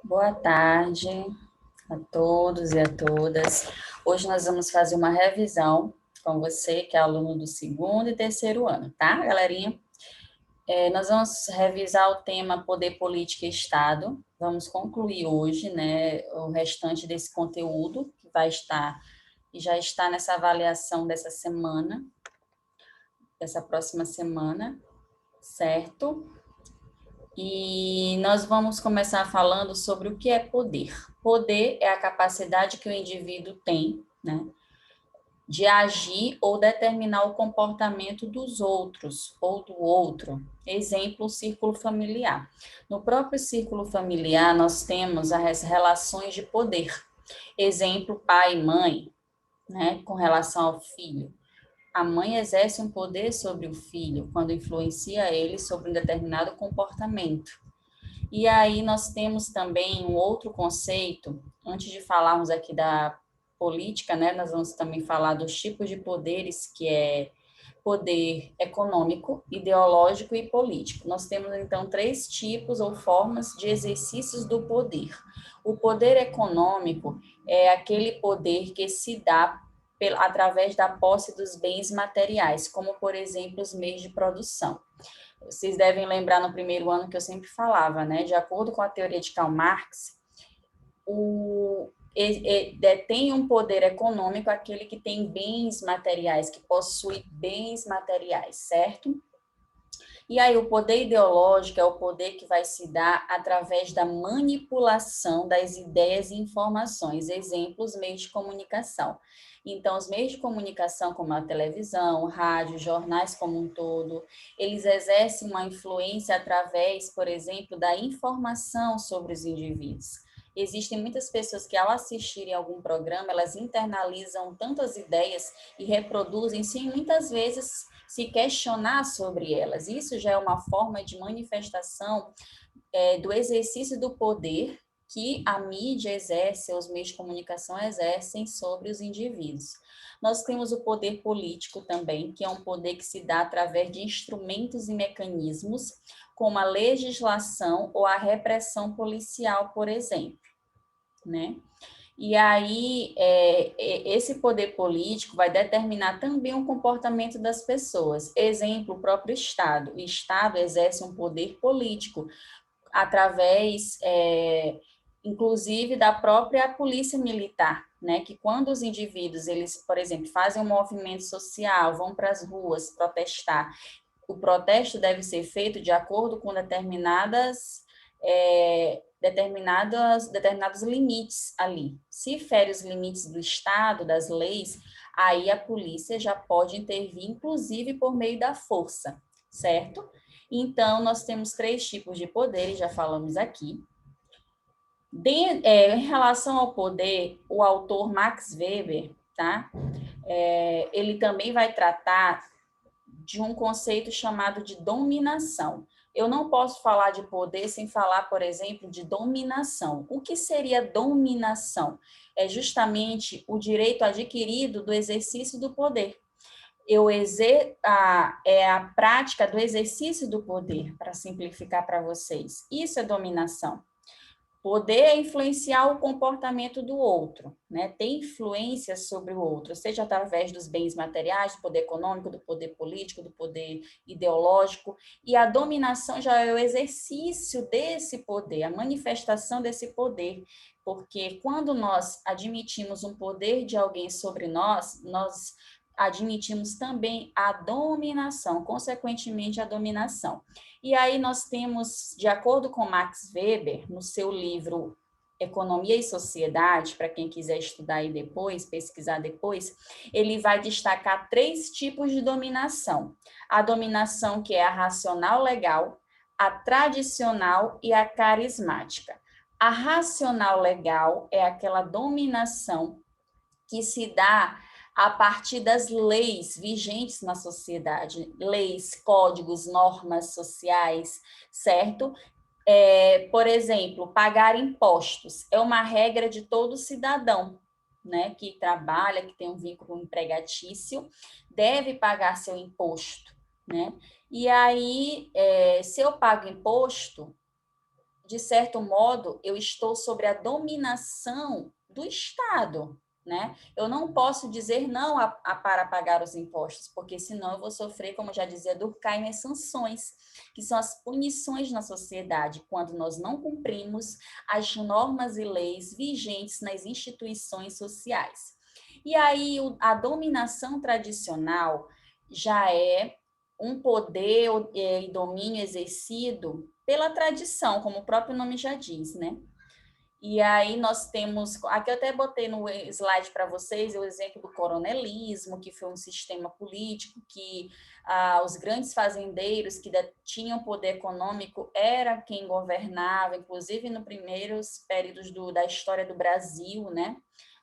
Boa tarde a todos e a todas. Hoje nós vamos fazer uma revisão com você, que é aluno do segundo e terceiro ano, tá, galerinha? Nós vamos revisar o tema Poder, Política e Estado. Vamos concluir hoje, né, o restante desse conteúdo que vai estar e já está nessa avaliação dessa semana, dessa próxima semana, certo? E nós vamos começar falando sobre o que é poder. Poder é a capacidade que o indivíduo tem, né, de agir ou determinar o comportamento dos outros ou do outro. Exemplo, o círculo familiar. No próprio círculo familiar, nós temos as relações de poder. Exemplo, pai e mãe, né, com relação ao filho. A mãe exerce um poder sobre o filho quando influencia ele sobre um determinado comportamento. E aí nós temos também um outro conceito, antes de falarmos aqui da política, né, nós vamos também falar dos tipos de poderes, que é poder econômico, ideológico e político. Nós temos, então, três tipos ou formas de exercícios do poder. O poder econômico é aquele poder que se dá através da posse dos bens materiais, como, por exemplo, os meios de produção. Vocês devem lembrar no primeiro ano que eu sempre falava, né? De acordo com a teoria de Karl Marx, detém um poder econômico aquele que tem bens materiais, que possui bens materiais, certo? E aí o poder ideológico é o poder que vai se dar através da manipulação das ideias e informações, exemplos, meios de comunicação. Então, os meios de comunicação, como a televisão, rádio, jornais como um todo, eles exercem uma influência através, por exemplo, da informação sobre os indivíduos. Existem muitas pessoas que, ao assistirem algum programa, elas internalizam tantas ideias e reproduzem, sem muitas vezes se questionar sobre elas. Isso já é uma forma de manifestação do exercício do poder que a mídia exerce, os meios de comunicação exercem sobre os indivíduos. Nós temos o poder político também, que é um poder que se dá através de instrumentos e mecanismos, como a legislação ou a repressão policial, por exemplo, né? E aí, esse poder político vai determinar também o comportamento das pessoas. Exemplo, o próprio Estado. O Estado exerce um poder político através, inclusive, da própria polícia militar, né? Que quando os indivíduos, eles, por exemplo, fazem um movimento social, vão para as ruas protestar, o protesto deve ser feito de acordo com determinados limites ali. Se fere os limites do Estado, das leis, aí a polícia já pode intervir, inclusive por meio da força, certo? Então, nós temos três tipos de poderes, já falamos aqui. Em relação ao poder, o autor Max Weber, tá? Ele também vai tratar de um conceito chamado de dominação. Eu não posso falar de poder sem falar, por exemplo, de dominação. O que seria dominação? É justamente o direito adquirido do exercício do poder. É a prática do exercício do poder, para simplificar para vocês. Isso é dominação. Poder é influenciar o comportamento do outro, né? Ter influência sobre o outro, seja através dos bens materiais, do poder econômico, do poder político, do poder ideológico. E a dominação já é o exercício desse poder, a manifestação desse poder. Porque quando nós admitimos um poder de alguém sobre nós, nós admitimos também a dominação, consequentemente a dominação. E aí nós temos, de acordo com Max Weber, no seu livro Economia e Sociedade, para quem quiser estudar aí depois, pesquisar depois, ele vai destacar três tipos de dominação. A dominação que é a racional legal, a tradicional e a carismática. A racional legal é aquela dominação que se dá a partir das leis vigentes na sociedade, leis, códigos, normas sociais, certo? Por exemplo, pagar impostos é uma regra de todo cidadão, né, que trabalha, que tem um vínculo empregatício, deve pagar seu imposto, né? E aí, se eu pago imposto, de certo modo, eu estou sobre a dominação do Estado, né? Eu não posso dizer não para pagar os impostos, porque senão eu vou sofrer, como já dizia Durkheim, as sanções, que são as punições na sociedade, quando nós não cumprimos as normas e leis vigentes nas instituições sociais. E aí, a dominação tradicional já é um poder e domínio exercido pela tradição, como o próprio nome já diz, né? E aí nós temos, aqui eu até botei no slide para vocês o exemplo do coronelismo, que foi um sistema político que os grandes fazendeiros que tinham poder econômico era quem governava, inclusive nos primeiros períodos da história do Brasil, né?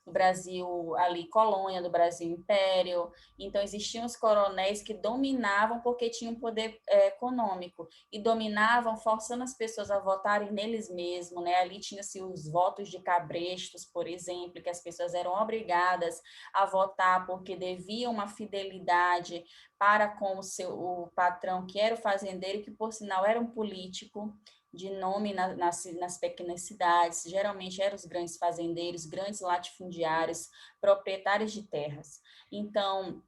Do Brasil ali colônia, do Brasil império. Então existiam os coronéis que dominavam porque tinham poder econômico e dominavam forçando as pessoas a votarem neles mesmos, né? Ali tinha-se os votos de cabrestos, por exemplo, que as pessoas eram obrigadas a votar porque deviam uma fidelidade para com o patrão, que era o fazendeiro, que por sinal era um político de nome nas pequenas cidades, geralmente eram os grandes fazendeiros, grandes latifundiários, proprietários de terras. Então,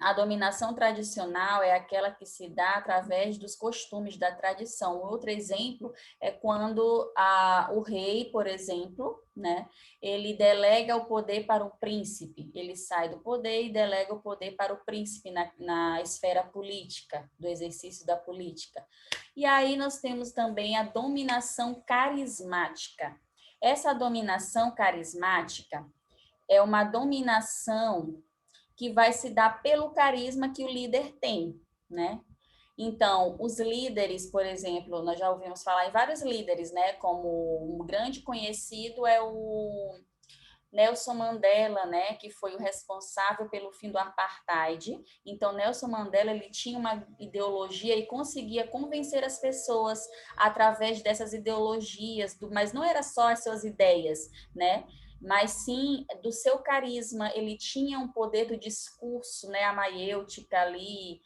a dominação tradicional é aquela que se dá através dos costumes da tradição. Outro exemplo é quando o rei, por exemplo, né, ele delega o poder para o príncipe. Ele sai do poder e delega o poder para o príncipe na esfera política, do exercício da política. E aí nós temos também a dominação carismática. Essa dominação carismática é uma dominação que vai se dar pelo carisma que o líder tem, né? Então, os líderes, por exemplo, nós já ouvimos falar em vários líderes, né? Como um grande conhecido é o Nelson Mandela, né, que foi o responsável pelo fim do apartheid. Então, Nelson Mandela, ele tinha uma ideologia e conseguia convencer as pessoas através dessas ideologias, mas não era só as suas ideias, né? Mas sim do seu carisma. Ele tinha um poder do discurso, né, a maiêutica ali,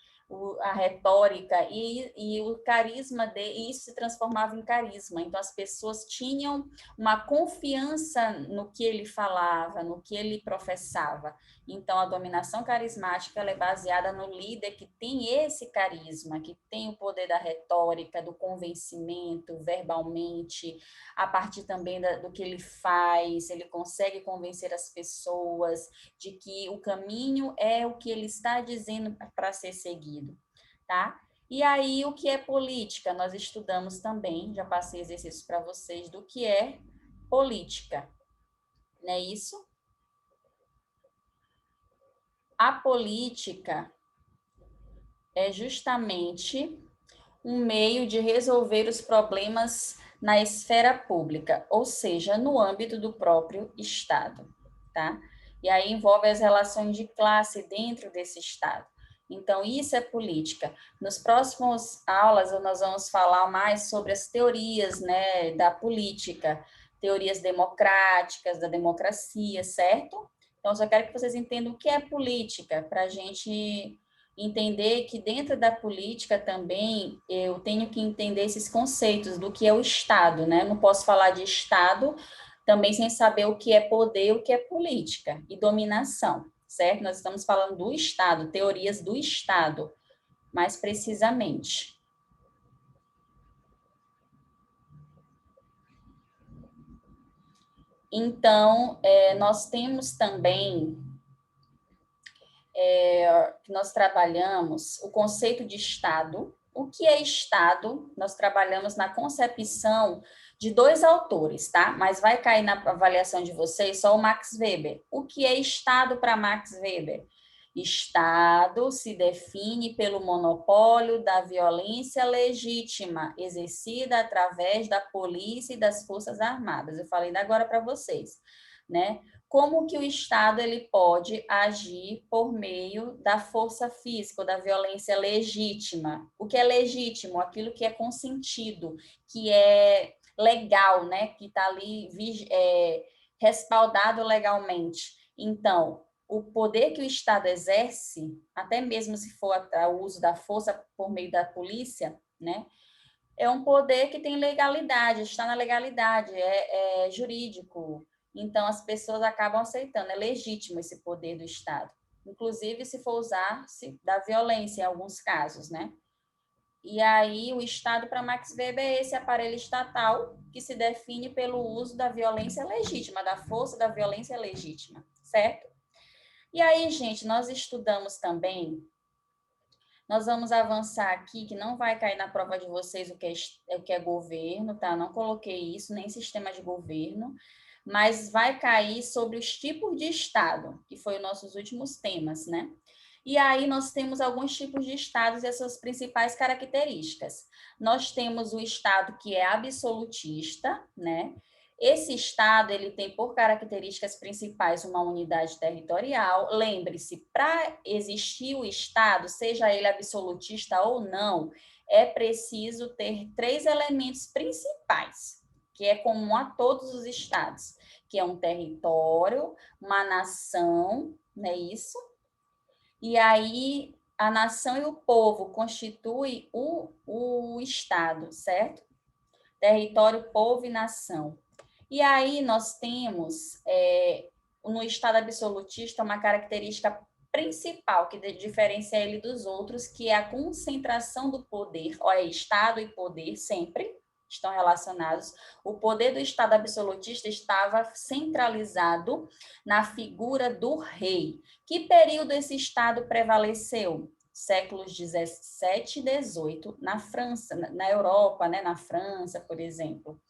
a retórica e o carisma e isso se transformava em carisma. Então as pessoas tinham uma confiança no que ele falava, no que ele professava. Então, a dominação carismática ela é baseada no líder que tem esse carisma, que tem o poder da retórica, do convencimento, verbalmente, a partir também do que ele faz, ele consegue convencer as pessoas de que o caminho é o que ele está dizendo para ser seguido, tá? E aí, o que é política? Nós estudamos também, já passei exercícios para vocês do que é política, não é isso? A política é justamente um meio de resolver os problemas na esfera pública, ou seja, no âmbito do próprio Estado, tá? E aí envolve as relações de classe dentro desse Estado. Então, isso é política. Nos próximos aulas, nós vamos falar mais sobre as teorias, né, da política, teorias democráticas, da democracia, certo? Então, só quero que vocês entendam o que é política, para a gente entender que dentro da política também eu tenho que entender esses conceitos do que é o Estado, né? Eu não posso falar de Estado também sem saber o que é poder, o que é política e dominação, certo? Nós estamos falando do Estado, teorias do Estado, mais precisamente. Então, nós temos também nós trabalhamos o conceito de Estado. O que é Estado? Nós trabalhamos na concepção de dois autores, tá? Mas vai cair na avaliação de vocês só o Max Weber. O que é Estado para Max Weber? Estado se define pelo monopólio da violência legítima exercida através da polícia e das forças armadas. Eu falei agora para vocês, né? Como que o Estado ele pode agir por meio da força física, ou da violência legítima. O que é legítimo? Aquilo que é consentido, que é legal, né? Que está ali respaldado legalmente. Então, o poder que o Estado exerce, até mesmo se for o uso da força por meio da polícia, né? É um poder que tem legalidade, está na legalidade, é jurídico. Então, as pessoas acabam aceitando, é legítimo esse poder do Estado. Inclusive, se for usar-se da violência em alguns casos, né? E aí, o Estado, para Max Weber, é esse aparelho estatal que se define pelo uso da violência legítima, da força da violência legítima, certo? E aí, gente, nós estudamos também, nós vamos avançar aqui, que não vai cair na prova de vocês o que é governo, tá? Não coloquei isso, nem sistema de governo, mas vai cair sobre os tipos de Estado, que foi os nossos últimos temas, né? E aí nós temos alguns tipos de estados e as suas principais características. Nós temos o estado que é absolutista, né? Esse estado ele tem por características principais uma unidade territorial. Lembre-se, para existir o estado, seja ele absolutista ou não, é preciso ter três elementos principais, que é comum a todos os estados, que é um território, uma nação, não é isso? E aí a nação e o povo constituem o Estado, certo? Território, povo e nação. E aí nós temos, no Estado absolutista, uma característica principal que diferencia ele dos outros, que é a concentração do poder. Olha, Estado e poder sempre estão relacionados. O poder do Estado absolutista estava centralizado na figura do rei. Que período esse Estado prevaleceu? Séculos 17 e 18, na França, na Europa, né? Na França, por exemplo.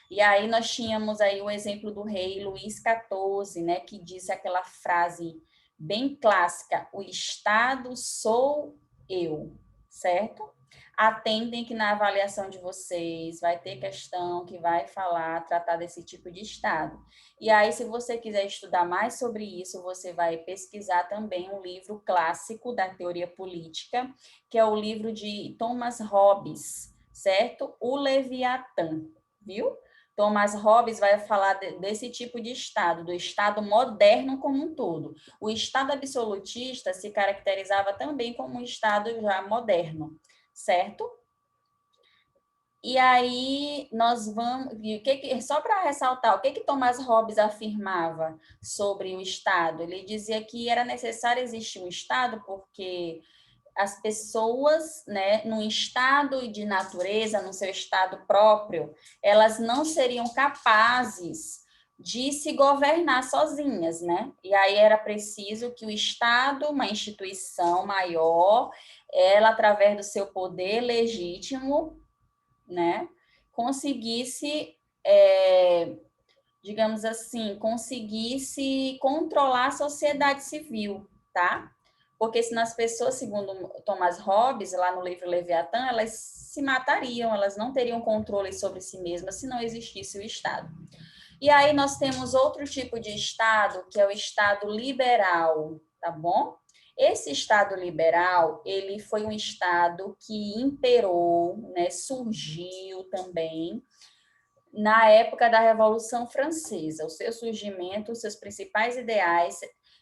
E aí nós tínhamos aí o exemplo do rei Luís XIV, né, que disse aquela frase bem clássica: o Estado sou eu, certo? Atendem que na avaliação de vocês vai ter questão que vai falar, tratar desse tipo de Estado. E aí, se você quiser estudar mais sobre isso, você vai pesquisar também um livro clássico da teoria política, que é o livro de Thomas Hobbes, certo? O Leviatã, viu? Thomas Hobbes vai falar desse tipo de Estado, do Estado moderno como um todo. O Estado absolutista se caracterizava também como um Estado já moderno, certo? E aí nós vamos, só para ressaltar, o que Thomas Hobbes afirmava sobre o Estado? Ele dizia que era necessário existir um Estado porque as pessoas, né, num estado de natureza, no seu estado próprio, elas não seriam capazes de se governar sozinhas, né? E aí era preciso que o Estado, uma instituição maior, ela, através do seu poder legítimo, né, conseguisse, digamos assim, conseguisse controlar a sociedade civil, tá? Porque senão as pessoas, segundo Thomas Hobbes, lá no livro Leviatã, elas se matariam, elas não teriam controle sobre si mesmas se não existisse o Estado. E aí nós temos outro tipo de Estado, que é o Estado liberal, tá bom? Esse Estado liberal, ele foi um Estado que imperou, né, surgiu também na época da Revolução Francesa. O seu surgimento, os seus principais ideais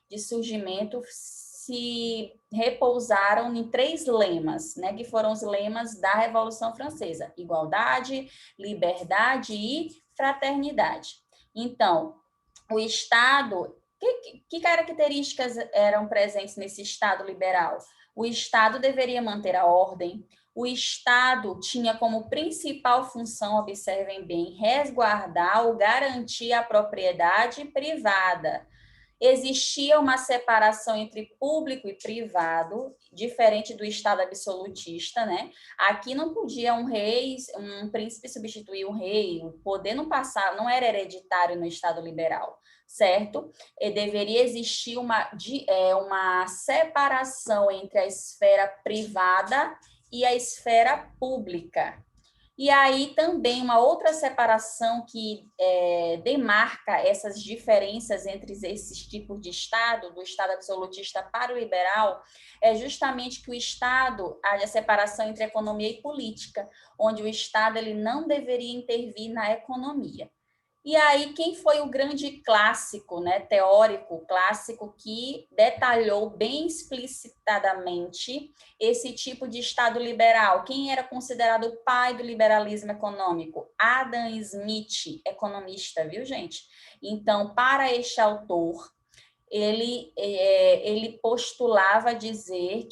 de surgimento se repousaram em três lemas, né, que foram os lemas da Revolução Francesa: igualdade, liberdade e fraternidade. Então, o Estado, que características eram presentes nesse Estado liberal? O Estado deveria manter a ordem, o Estado tinha como principal função, observem bem, resguardar ou garantir a propriedade privada. Existia uma separação entre público e privado, diferente do Estado absolutista, né? Aqui não podia um rei, um príncipe substituir um rei, o poder não passava, não era hereditário no Estado liberal, certo? E deveria existir uma separação entre a esfera privada e a esfera pública. E aí também uma outra separação que demarca essas diferenças entre esses tipos de Estado, do Estado absolutista para o liberal, é justamente que o Estado, há a separação entre economia e política, onde o Estado ele não deveria intervir na economia. E aí, quem foi o grande clássico, né, teórico clássico que detalhou bem explicitadamente esse tipo de Estado liberal? Quem era considerado o pai do liberalismo econômico? Adam Smith, economista, viu, gente? Então, para este autor, ele postulava dizer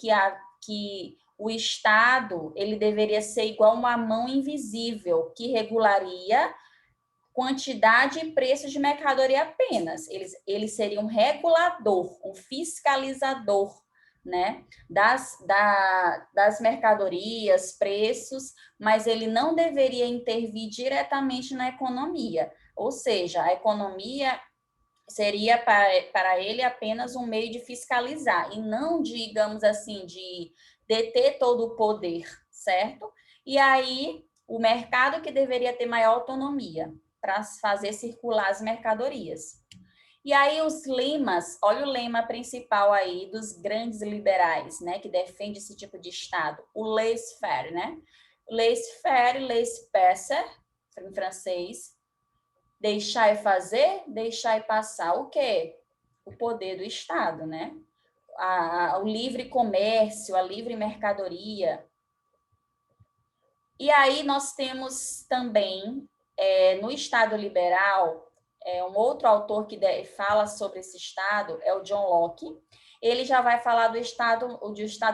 que o Estado ele deveria ser igual uma mão invisível que regularia quantidade e preço de mercadoria apenas. Ele seria um regulador, um fiscalizador, né, das mercadorias, preços, mas ele não deveria intervir diretamente na economia. Ou seja, a economia seria para ele apenas um meio de fiscalizar e não, digamos assim, de deter todo o poder, certo? E aí, o mercado que deveria ter maior autonomia para fazer circular as mercadorias. E aí os lemas, olha o lema principal aí dos grandes liberais, né, que defende esse tipo de Estado, o laissez-faire, né? Laissez-faire, laissez-passer, em francês, deixar e fazer, deixar e passar. O quê? O poder do Estado, né? O livre comércio, a livre mercadoria. E aí nós temos também, no Estado liberal, um outro autor que fala sobre esse Estado é o John Locke. Ele já vai falar do Estado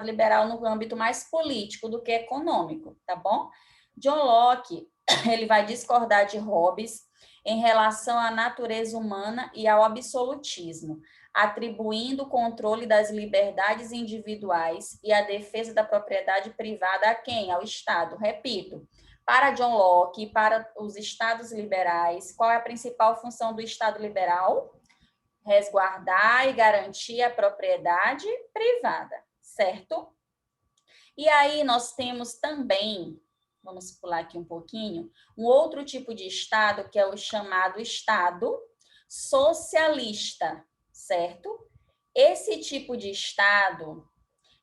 liberal no âmbito mais político do que econômico, tá bom? John Locke, ele vai discordar de Hobbes em relação à natureza humana e ao absolutismo, atribuindo o controle das liberdades individuais e a defesa da propriedade privada a quem? Ao Estado. Repito, para John Locke, para os Estados liberais, qual é a principal função do Estado liberal? Resguardar e garantir a propriedade privada, certo? E aí nós temos também, vamos pular aqui um pouquinho, um outro tipo de Estado, que é o chamado Estado socialista, certo? Esse tipo de Estado,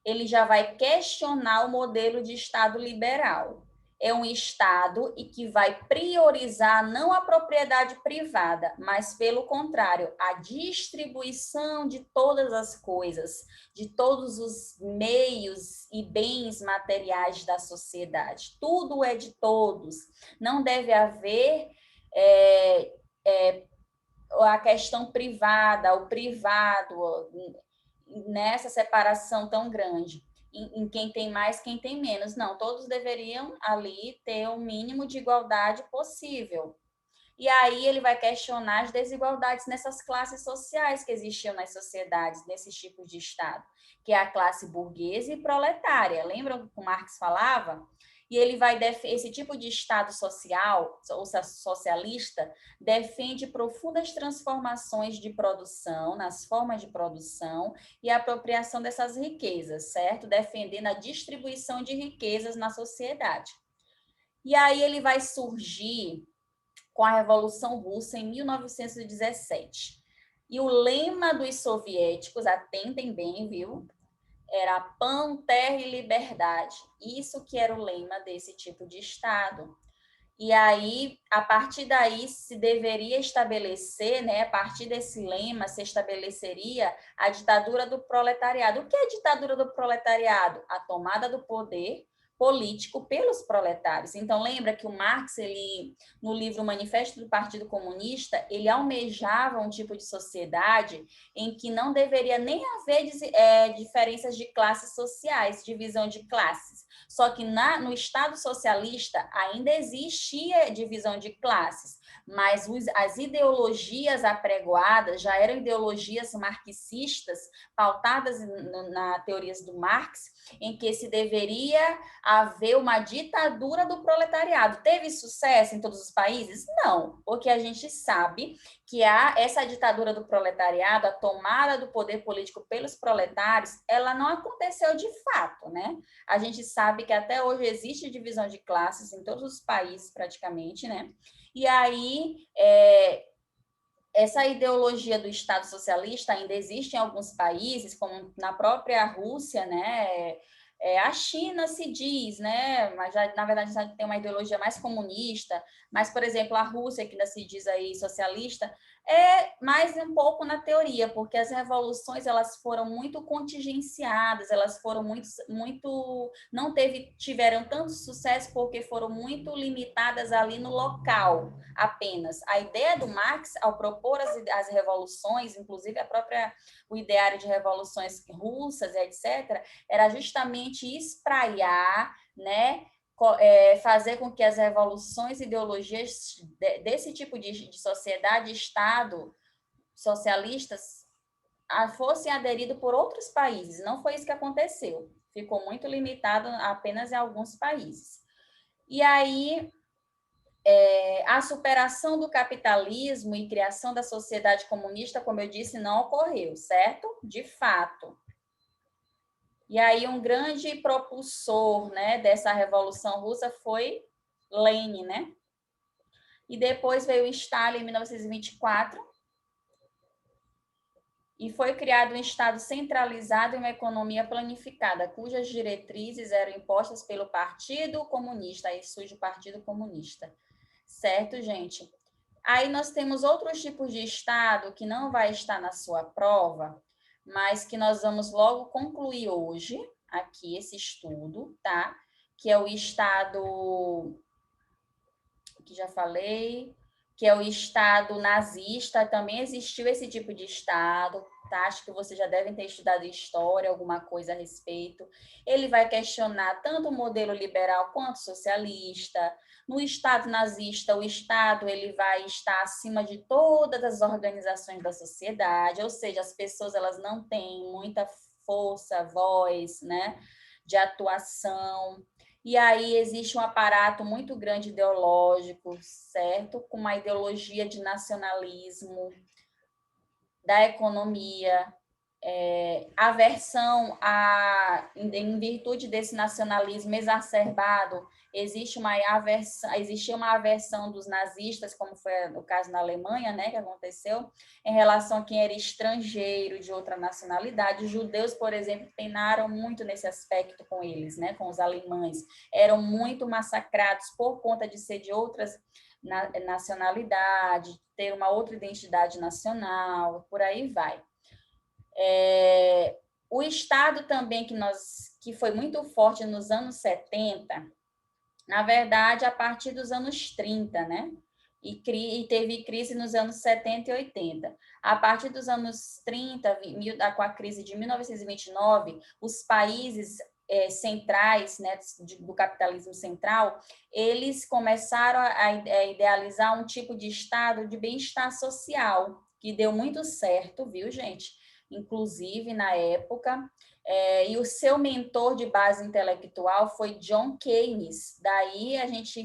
ele já vai questionar o modelo de Estado liberal. É um Estado e que vai priorizar não a propriedade privada, mas, pelo contrário, a distribuição de todas as coisas, de todos os meios e bens materiais da sociedade. Tudo é de todos. Não deve haver a questão privada, o privado, nessa separação tão grande, em quem tem mais, quem tem menos. Não, todos deveriam ali ter o mínimo de igualdade possível. E aí ele vai questionar as desigualdades nessas classes sociais que existiam nas sociedades, nesses tipos de Estado, que é a classe burguesa e proletária. Lembram que o Marx falava? E ele vai esse tipo de Estado social, ou socialista, defende profundas transformações de produção, nas formas de produção e a apropriação dessas riquezas, certo? Defendendo a distribuição de riquezas na sociedade. E aí ele vai surgir com a Revolução Russa em 1917. E o lema dos soviéticos, atentem bem, viu? Era pão, terra e liberdade. Isso que era o lema desse tipo de Estado. E aí, a partir daí, se deveria estabelecer, né, a partir desse lema, se estabeleceria a ditadura do proletariado. O que é a ditadura do proletariado? A tomada do poder político pelos proletários. Então, lembra que o Marx, ele, no livro Manifesto do Partido Comunista, ele almejava um tipo de sociedade em que não deveria nem haver diferenças de classes sociais, divisão de classes. Só que no Estado socialista ainda existia divisão de classes, mas as ideologias apregoadas já eram ideologias marxistas, pautadas na teorias do Marx, em que se deveria haver uma ditadura do proletariado. Teve sucesso em todos os países? Não, porque a gente sabe que essa ditadura do proletariado, a tomada do poder político pelos proletários, ela não aconteceu de fato, né? A gente sabe que até hoje existe divisão de classes em todos os países, praticamente, né? E aí, essa ideologia do Estado socialista ainda existe em alguns países, como na própria Rússia, né? A China se diz, né, mas já, na verdade já tem uma ideologia mais comunista, mas, por exemplo, a Rússia, que ainda se diz aí socialista, é mais um pouco na teoria, porque as revoluções elas foram muito contingenciadas, elas foram muito não tiveram tanto sucesso porque foram muito limitadas ali no local apenas. A ideia do Marx, ao propor as revoluções, inclusive o ideário de revoluções russas, etc., era justamente espraiar, né, fazer com que as revoluções, ideologias desse tipo de sociedade, Estado, socialistas, fossem aderidos por outros países. Não foi isso que aconteceu. Ficou muito limitado apenas em alguns países. E aí, a superação do capitalismo e criação da sociedade comunista, como eu disse, não ocorreu, certo? De fato. E aí um grande propulsor, né, dessa Revolução Russa foi Lenin, né? E depois veio Stalin em 1924 e foi criado um Estado centralizado e uma economia planificada, cujas diretrizes eram impostas pelo Partido Comunista. Aí surge o Partido Comunista. Certo, gente? Aí nós temos outros tipos de Estado que não vai estar na sua prova, mas que nós vamos logo concluir hoje, aqui, esse estudo, tá? Que é o Estado, que já falei, que é o Estado nazista, também existiu esse tipo de Estado, tá? Acho que vocês já devem ter estudado história, alguma coisa a respeito. Ele vai questionar tanto o modelo liberal quanto socialista. No Estado nazista, o Estado ele vai estar acima de todas as organizações da sociedade, ou seja, as pessoas elas não têm muita força, voz, né, de atuação. E aí existe um aparato muito grande ideológico, certo? Com uma ideologia de nacionalismo, da economia, aversão em virtude desse nacionalismo exacerbado, existia uma aversão dos nazistas, como foi o caso na Alemanha, né, que aconteceu, em relação a quem era estrangeiro, de outra nacionalidade. Os judeus, por exemplo, penaram muito nesse aspecto com eles, né, com os alemães. Eram muito massacrados por conta de ser de outras nacionalidades, ter uma outra identidade nacional, por aí vai. O Estado também que foi muito forte nos anos 70, na verdade, a partir dos anos 30, né? E teve crise nos anos 70 e 80. A partir dos anos 30, com a crise de 1929, os países centrais, né, do capitalismo central, eles começaram a idealizar um tipo de estado de bem-estar social, que deu muito certo, viu, gente? Inclusive, na época, e o seu mentor de base intelectual foi John Keynes. Daí a gente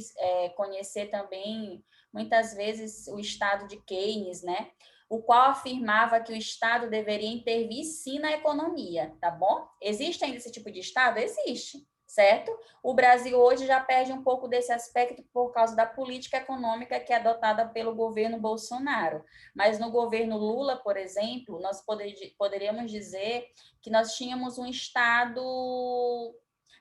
conhecer também, muitas vezes, o Estado de Keynes, né? O qual afirmava que o Estado deveria intervir sim na economia, tá bom? Existe ainda esse tipo de Estado? Existe, certo? O Brasil hoje já perde um pouco desse aspecto por causa da política econômica que é adotada pelo governo Bolsonaro. Mas no governo Lula, por exemplo, nós poderíamos dizer que nós tínhamos um Estado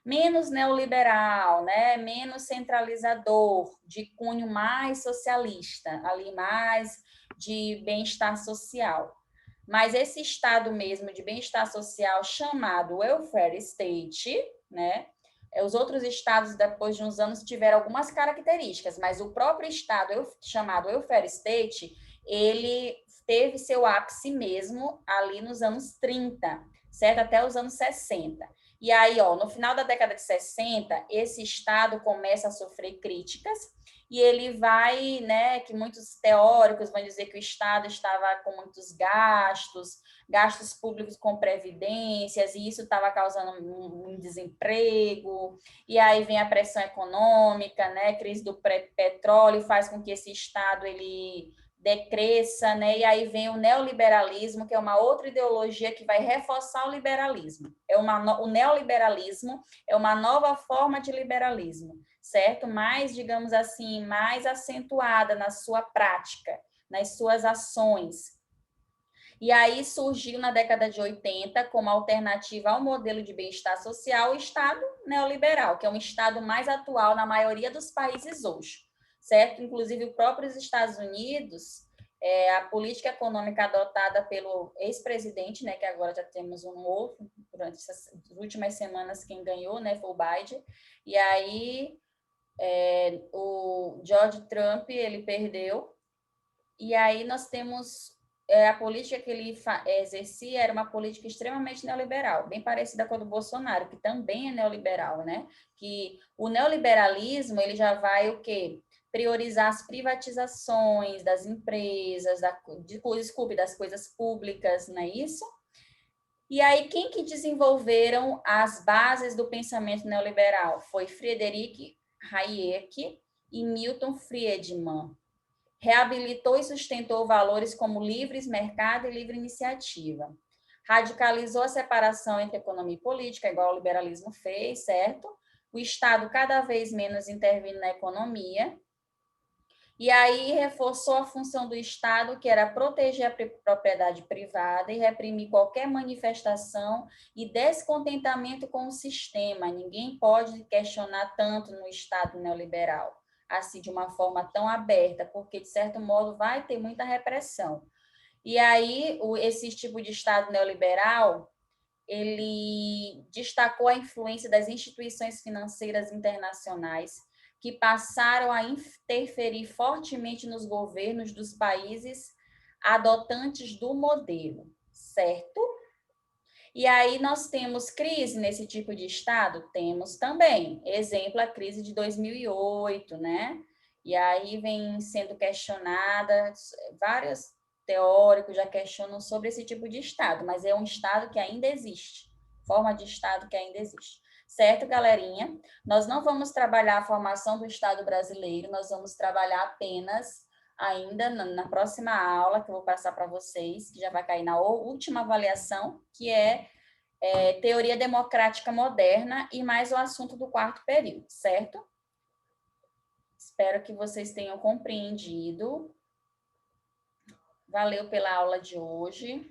menos neoliberal, né? Menos centralizador, de cunho mais socialista, ali mais de bem-estar social. Mas esse Estado mesmo de bem-estar social chamado welfare state, né? Os outros estados, depois de uns anos, tiveram algumas características, mas o próprio estado chamado welfare state, ele teve seu ápice mesmo ali nos anos 30, certo? Até os anos 60. E aí, ó, no final da década de 60, esse Estado começa a sofrer críticas e ele vai, né, que muitos teóricos vão dizer que o Estado estava com muitos gastos públicos com previdências, e isso estava causando um desemprego, e aí vem a pressão econômica, né, crise do petróleo faz com que esse Estado ele decresça, né? E aí vem o neoliberalismo, que é uma outra ideologia que vai reforçar o liberalismo. O neoliberalismo é uma nova forma de liberalismo, certo? Mais, digamos assim, mais acentuada na sua prática, nas suas ações. E aí surgiu na década de 80 como alternativa ao modelo de bem-estar social o Estado neoliberal, que é um Estado mais atual na maioria dos países hoje, certo? Inclusive, os próprios Estados Unidos, a política econômica adotada pelo ex-presidente, né, que agora já temos um novo, durante essas últimas semanas quem ganhou, né, foi o Biden, e aí o George Trump, ele perdeu, e aí nós temos a política que ele exercia era uma política extremamente neoliberal, bem parecida com a do Bolsonaro, que também é neoliberal, né? Que o neoliberalismo, ele já vai o quê? Priorizar as privatizações das empresas, desculpe, das coisas públicas, não é isso? E aí, quem que desenvolveram as bases do pensamento neoliberal? Foi Friedrich Hayek e Milton Friedman. Reabilitou e sustentou valores como livres mercado e livre iniciativa. Radicalizou a separação entre economia e política, igual o liberalismo fez, certo? O Estado cada vez menos intervindo na economia. E aí reforçou a função do Estado, que era proteger a propriedade privada e reprimir qualquer manifestação e descontentamento com o sistema. Ninguém pode questionar tanto no Estado neoliberal, assim, de uma forma tão aberta, porque, de certo modo, vai ter muita repressão. E aí, esse tipo de Estado neoliberal, ele destacou a influência das instituições financeiras internacionais, que passaram a interferir fortemente nos governos dos países adotantes do modelo, certo? E aí nós temos crise nesse tipo de Estado? Temos também. Exemplo, a crise de 2008, né? E aí vem sendo questionada, vários teóricos já questionam sobre esse tipo de Estado, mas é um Estado que ainda existe, forma de Estado que ainda existe. Certo, galerinha? Nós não vamos trabalhar a formação do Estado brasileiro, nós vamos trabalhar apenas ainda na próxima aula que eu vou passar para vocês, que já vai cair na última avaliação, que é teoria democrática moderna e mais o assunto do quarto período, certo? Espero que vocês tenham compreendido. Valeu pela aula de hoje.